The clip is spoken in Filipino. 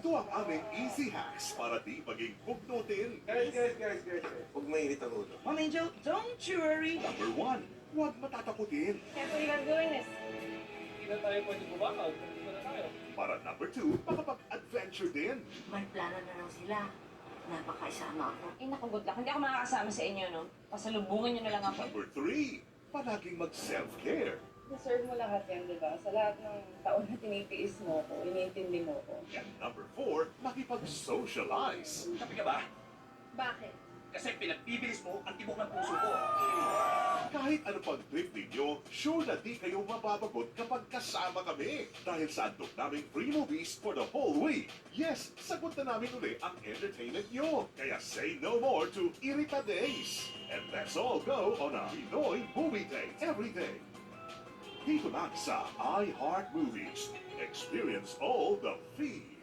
Ito ang aming easy hacks para di maging pugnutin. Guys. Huwag mainit ang ulo. Mom Angel, don't you worry. Number 1, huwag matatakutin. Careful you are doing this. Hindi na tayo pwede bumakaw. Dito na tayo. Para number 2, makapag-adventure din. May plano na lang sila. Napakaisama ako. Eh, naku, good luck. Hindi ako makakasama sa inyo, no? Pasalubungan nyo na lang ako. Number 3, palaging mag-self-care. Deserve mo lahat yan, di ba? Sa lahat ng taon na tinitiis mo ko, iniintindi mo ko. And number 4, makipag-socialize. Kapi ka ba? Bakit? Kasi pinagbibilis mo ang tibok ng puso ko. Kahit ano pang trip ninyo, sure na di kayo mababagot kapag kasama kami. Dahil sa andok naming free movies for the whole week. Yes, sagot na namin uli ang entertainment nyo. Kaya say no more to Irita Days. And let's all go on a Pinoy movie date every day. Dito lang sa iHeart Movies. Experience all the feed.